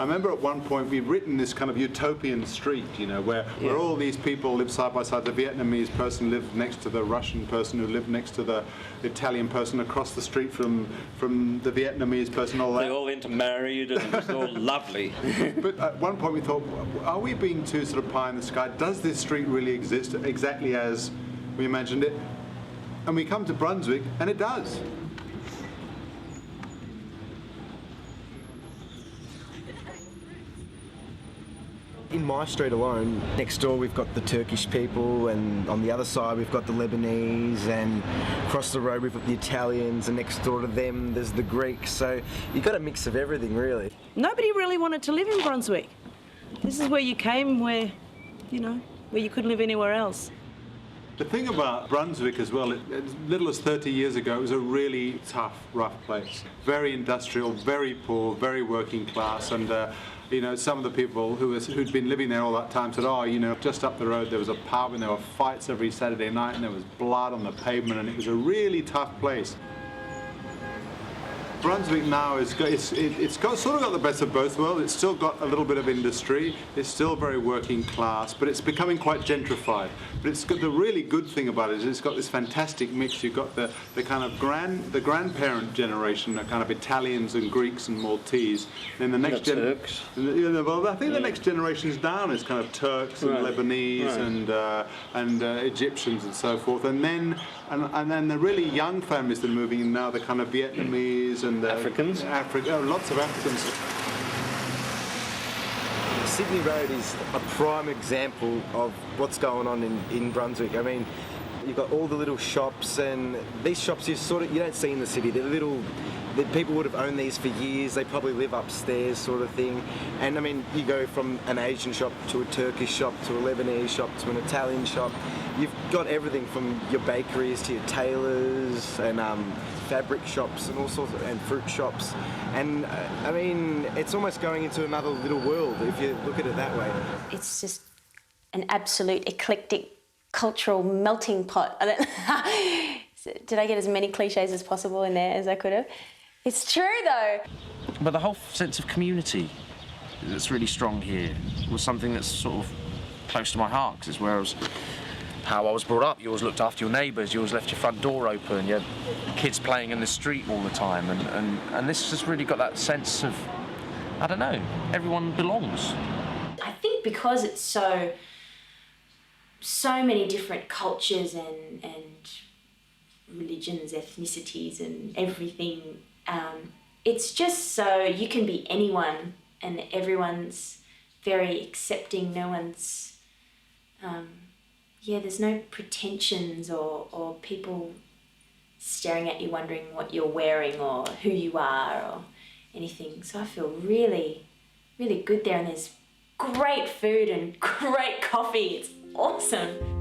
I remember at one point we'd written this kind of utopian street, you know, where all these people live side by side. The Vietnamese person lived next to the Russian person who lived next to the Italian person across the street from the Vietnamese person. All that. They all intermarried and it was all lovely. But at one point we thought, are we being too sort of pie in the sky? Does this street really exist exactly as we imagined it? And we come to Brunswick and it does. In my street alone, next door we've got the Turkish people, and on the other side we've got the Lebanese, and across the road we've got the Italians, and next door to them there's the Greeks. So you've got a mix of everything, really. Nobody really wanted to live in Brunswick. This is where you came, where you couldn't live anywhere else. The thing about Brunswick as well, as little as 30 years ago, it was a really tough, rough place. Very industrial, very poor, very working class, and some of the people who'd been living there all that time said, just up the road there was a pub and there were fights every Saturday night and there was blood on the pavement and it was a really tough place. Brunswick now it's got sort of got the best of both worlds. It's still got a little bit of industry. It's still very working class, but it's becoming quite gentrified. But it's got the really good thing about it is it's got this fantastic mix. You've got the kind of grandparent generation, the kind of Italians and Greeks and Maltese. Then the next Turks. Well, I think the next generation's down is kind of Turks and Lebanese and Egyptians and so forth. And then the really young families that are moving in now, the kind of Vietnamese and Africans. Lots of Africans. Sydney Road is a prime example of what's going on in Brunswick. I mean, you've got all the little shops, and these shops you don't see in the city. They're little. The people would have owned these for years. They probably live upstairs, sort of thing. And I mean, you go from an Asian shop to a Turkish shop to a Lebanese shop to an Italian shop. You've got everything from your bakeries to your tailors and fabric shops and all sorts and fruit shops. And I mean, it's almost going into another little world if you look at it that way. It's just an absolute eclectic cultural melting pot. Did I get as many cliches as possible in there as I could have? It's true, though. But the whole sense of community that's really strong here was something that's sort of close to my heart, because it's how I was brought up. You always looked after your neighbours, you always left your front door open, you had kids playing in the street all the time, and this has really got that sense of, I don't know, everyone belongs. I think because it's so many different cultures and religions, ethnicities and everything, it's just so you can be anyone and everyone's very accepting. No one's there's no pretensions or people staring at you wondering what you're wearing or who you are or anything. So I feel really, really good there, and there's great food and great coffee. It's awesome.